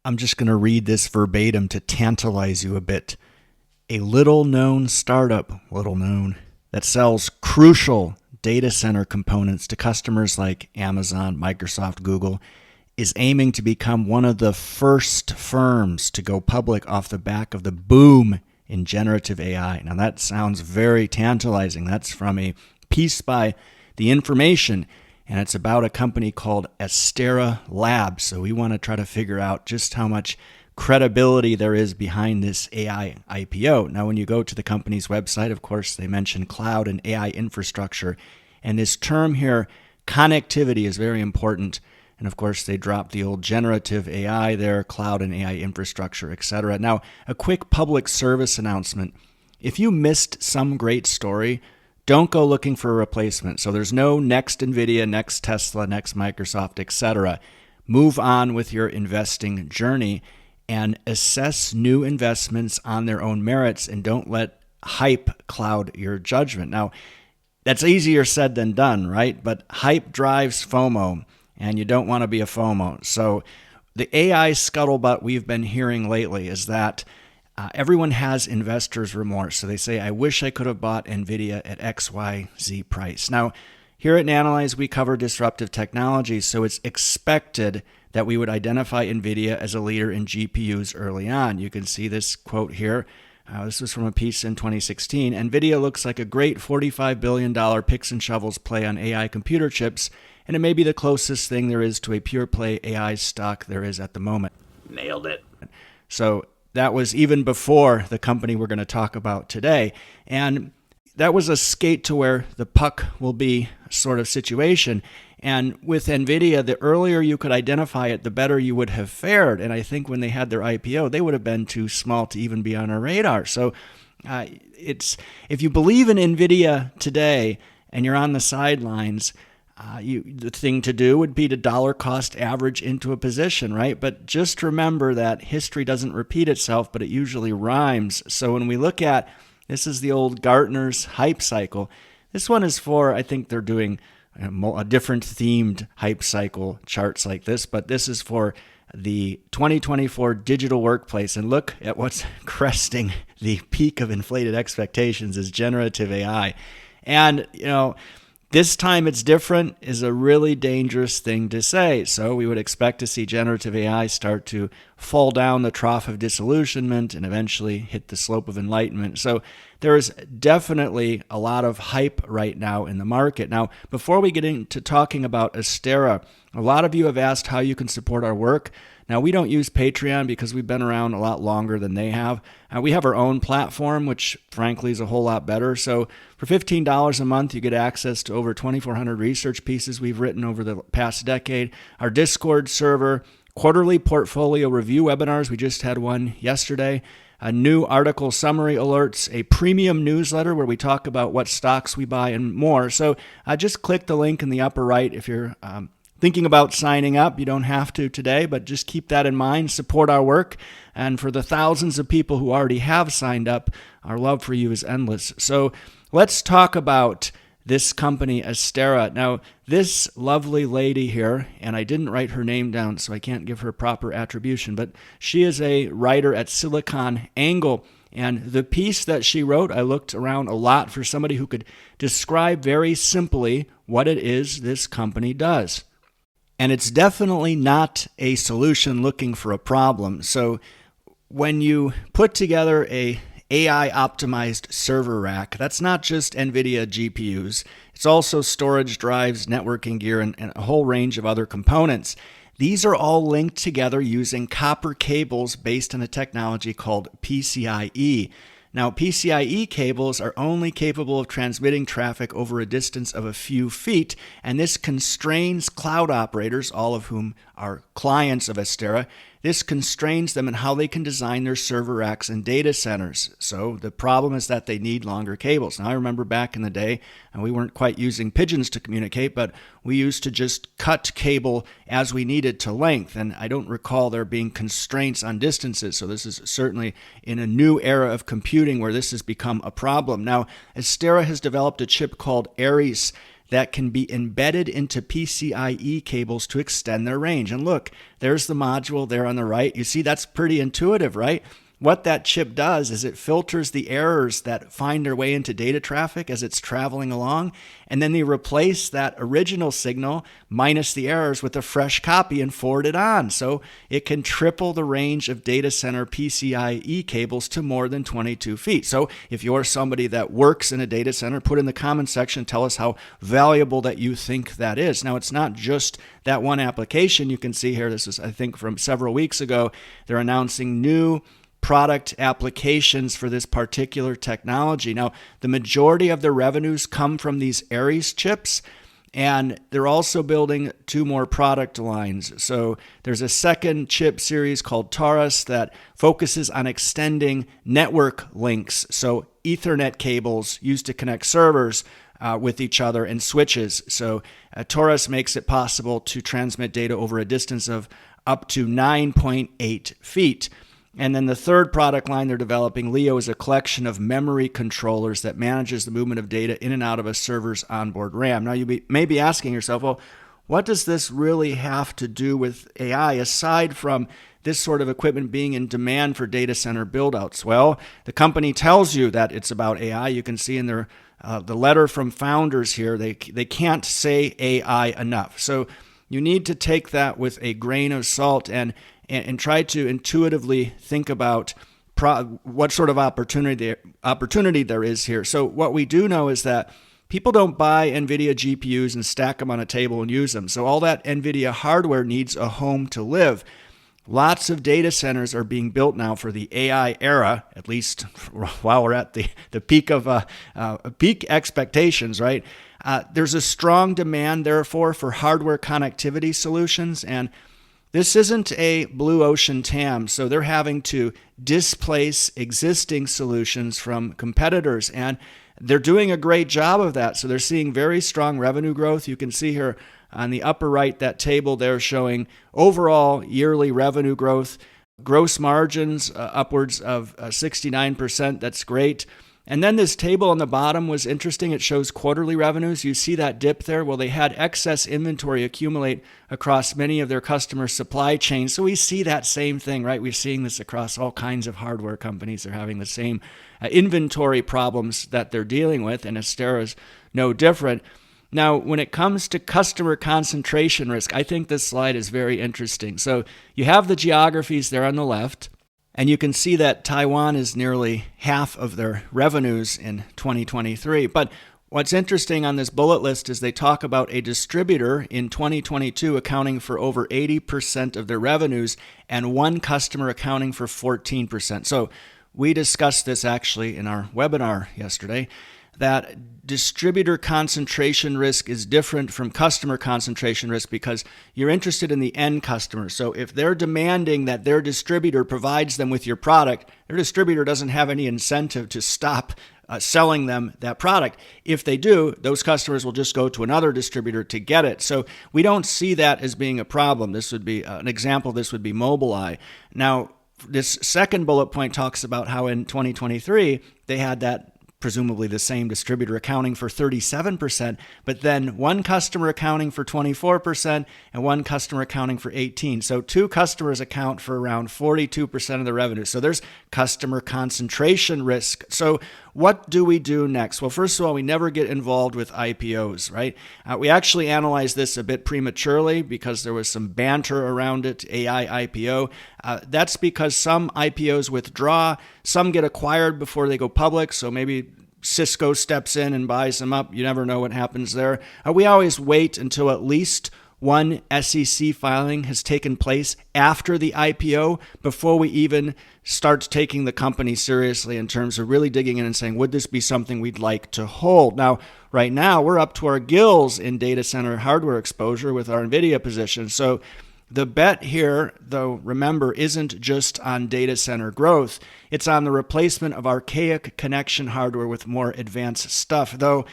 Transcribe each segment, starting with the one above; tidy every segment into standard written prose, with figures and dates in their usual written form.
I'm just going to read this verbatim to tantalize you a bit. A little known startup, that sells crucial data center components to customers like Amazon, Microsoft, Google, is aiming to become one of the first firms to go public off the back of the boom in generative AI. Now that sounds very tantalizing. That's from a piece by The Information, and it's about a company called Astera Labs. So we want to try to figure out just how much credibility there is behind this AI IPO. Now, when you go to the company's website, of course, they mention cloud and AI infrastructure. And this term here, connectivity, is very important. And of course, they dropped the old generative AI there, cloud and AI infrastructure, etc. Now, a quick public service announcement. If you missed some great story, don't go looking for a replacement. So there's no next NVIDIA, next Tesla, next Microsoft, etc. Move on with your investing journey and assess new investments on their own merits, and don't let hype cloud your judgment. Now, that's easier said than done, right? But hype drives FOMO, and you don't want to be a FOMO. So the AI scuttlebutt we've been hearing lately is that everyone has investor's remorse. So they say, I wish I could have bought NVIDIA at XYZ price. Now, here at Nanalyze, we cover disruptive technologies, so it's expected that we would identify NVIDIA as a leader in GPUs early on. You can see this quote here. This was from a piece in 2016. NVIDIA looks like a great $45 billion picks and shovels play on AI computer chips, and it may be the closest thing there is to a pure play AI stock there is at the moment. Nailed it. So that was even before the company we're going to talk about today. And that was a skate to where the puck will be sort of situation. And with NVIDIA, the earlier you could identify it, the better you would have fared. And I think when they had their IPO, they would have been too small to even be on our radar. So if you believe in NVIDIA today and you're on the sidelines, the thing to do would be to dollar cost average into a position, right? But just remember that history doesn't repeat itself, but it usually rhymes. So when we look at, this is the old Gartner's hype cycle. This one is for, I think they're doing a different themed hype cycle charts like this, but this is for the 2024 digital workplace. And look at what's cresting the peak of inflated expectations is generative AI. And, this time it's different is a really dangerous thing to say. So we would expect to see generative AI start to fall down the trough of disillusionment and eventually hit the slope of enlightenment. So there is definitely a lot of hype right now in the market. Now, before we get into talking about Astera, a lot of you have asked how you can support our work. Now, we don't use Patreon because we've been around a lot longer than they have. We have our own platform, which frankly is a whole lot better. So for $15 a month, you get access to over 2,400 research pieces we've written over the past decade, our Discord server, quarterly portfolio review webinars. We just had one yesterday. New article summary alerts, a premium newsletter where we talk about what stocks we buy and more. So just click the link in the upper right if you're thinking about signing up. You don't have to today, but just keep that in mind. Support our work. And for the thousands of people who already have signed up, our love for you is endless. So let's talk about this company, Astera. Now, this lovely lady here, and I didn't write her name down, so I can't give her proper attribution, but she is a writer at SiliconANGLE. And the piece that she wrote, I looked around a lot for somebody who could describe very simply what it is this company does. And it's definitely not a solution looking for a problem. So when you put together a AI optimized server rack, that's not just NVIDIA GPUs. It's also storage drives, networking gear, and a whole range of other components. These are all linked together using copper cables based on a technology called PCIe. Now, PCIe cables are only capable of transmitting traffic over a distance of a few feet, and this constrains cloud operators, all of whom are clients of Astera. This constrains them in how they can design their server racks and data centers. So the problem is that they need longer cables. Now, I remember back in the day, and we weren't quite using pigeons to communicate, but we used to just cut cable as we needed to length. And I don't recall there being constraints on distances. So this is certainly in a new era of computing where this has become a problem. Now, Astera has developed a chip called Aries. that can be embedded into PCIe cables to extend their range. And look, there's the module there on the right. You see, that's pretty intuitive, right? What that chip does is it filters the errors that find their way into data traffic as it's traveling along, and then they replace that original signal minus the errors with a fresh copy and forward it on. So it can triple the range of data center PCIe cables to more than 22 feet. So if you're somebody that works in a data center, put in the comment section, tell us how valuable that you think that is. Now, it's not just that one application. You can see here, this is, I think, from several weeks ago, they're announcing new product applications for this particular technology. Now, the majority of their revenues come from these Aries chips, and they're also building 2 more product lines. So there's a second chip series called Taurus that focuses on extending network links, so Ethernet cables used to connect servers with each other and switches. So Taurus makes it possible to transmit data over a distance of up to 9.8 feet. And then the third product line they're developing, Leo, is a collection of memory controllers that manages the movement of data in and out of a server's onboard RAM. Now, you may be asking yourself, well, what does this really have to do with AI aside from this sort of equipment being in demand for data center buildouts? Well, the company tells you that it's about AI. You can see in their the letter from founders here, they can't say AI enough. So you need to take that with a grain of salt and try to intuitively think about what sort of opportunity there is here. So what we do know is that people don't buy NVIDIA GPUs and stack them on a table and use them. So all that NVIDIA hardware needs a home to live. Lots of data centers are being built now for the AI era, at least while we're at the peak of peak expectations, right? There's a strong demand, therefore, for hardware connectivity solutions, and this isn't a blue ocean TAM, so they're having to displace existing solutions from competitors, and they're doing a great job of that. So they're seeing very strong revenue growth. You can see here on the upper right, that table there showing overall yearly revenue growth, gross margins upwards of 69%. That's great. And then this table on the bottom was interesting. It shows quarterly revenues. You see that dip there? Well, they had excess inventory accumulate across many of their customer supply chains. So we see that same thing, right? We're seeing this across all kinds of hardware companies. They're having the same inventory problems that they're dealing with, and Astera is no different. Now, when it comes to customer concentration risk, I think this slide is very interesting. So you have the geographies there on the left, and you can see that Taiwan is nearly half of their revenues in 2023. But what's interesting on this bullet list is they talk about a distributor in 2022 accounting for over 80% of their revenues and one customer accounting for 14%. So we discussed this actually in our webinar yesterday, that distributor concentration risk is different from customer concentration risk because you're interested in the end customer. So if they're demanding that their distributor provides them with your product, their distributor doesn't have any incentive to stop selling them that product. If they do, those customers will just go to another distributor to get it. So we don't see that as being a problem. This would be an example. This would be Mobileye. Now, this second bullet point talks about how in 2023, they had that presumably the same distributor accounting for 37%, but then one customer accounting for 24% and one customer accounting for 18%. So 2 customers account for around 42% of the revenue. So there's customer concentration risk. So what do we do next? Well, first of all, we never get involved with IPOs, right? We actually analyzed this a bit prematurely because there was some banter around it, AI IPO. That's because some IPOs withdraw, some get acquired before they go public, so maybe Cisco steps in and buys them up. You never know what happens there. We always wait until at least one SEC filing has taken place after the IPO before we even start taking the company seriously in terms of really digging in and saying, would this be something we'd like to hold? Now, right now, we're up to our gills in data center hardware exposure with our NVIDIA position. So the bet here, though, remember, isn't just on data center growth. It's on the replacement of archaic connection hardware with more advanced stuff. Though,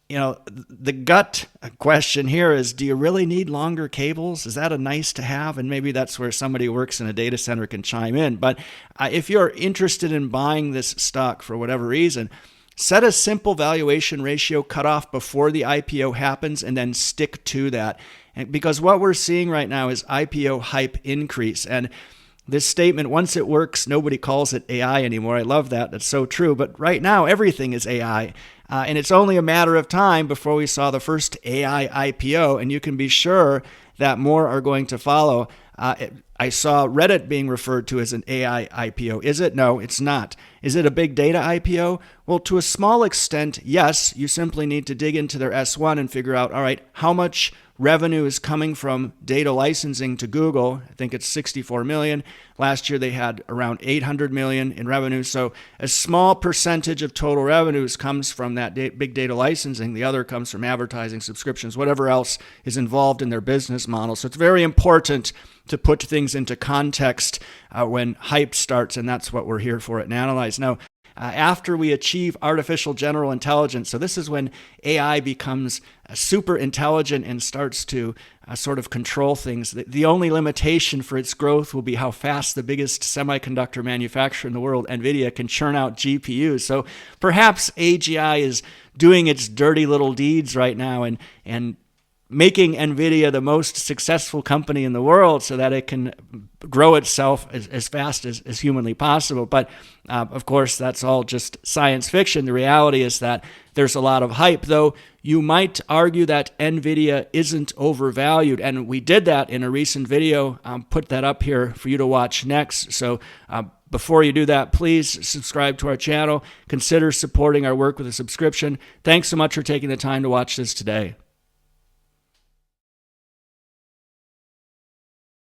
you know, the gut question here is, do you really need longer cables? Is that a nice to have? And maybe that's where somebody who works in a data center can chime in. But if you're interested in buying this stock for whatever reason, Set a simple valuation ratio cutoff before the IPO happens and then stick to that. And because what we're seeing right now is IPO hype increase. And this statement, once it works, nobody calls it AI anymore. I love that. That's so true. But right now, everything is AI. And it's only a matter of time before we saw the first AI IPO. And you can be sure that more are going to follow. I saw Reddit being referred to as an AI IPO. Is it? No, it's not. Is it a big data IPO? Well, to a small extent, yes. You simply need to dig into their S1 and figure out, all right, how much revenue is coming from data licensing to Google. I think it's 64 million. Last year they had around 800 million in revenue. So a small percentage of total revenues comes from that big data licensing. The other comes from advertising, subscriptions, whatever else is involved in their business model. So it's very important to put things into context when hype starts, and that's what we're here for at Nanalyze. Now, after we achieve artificial general intelligence, so this is when AI becomes super intelligent and starts to sort of control things. The only limitation for its growth will be how fast the biggest semiconductor manufacturer in the world, NVIDIA, can churn out GPUs. So perhaps AGI is doing its dirty little deeds right now and making NVIDIA the most successful company in the world so that it can grow itself as fast as humanly possible. But of course, that's all just science fiction. The reality is that there's a lot of hype, though you might argue that NVIDIA isn't overvalued. And we did that in a recent video. Put that up here for you to watch next. So before you do that, please subscribe to our channel. Consider supporting our work with a subscription. Thanks so much for taking the time to watch this today.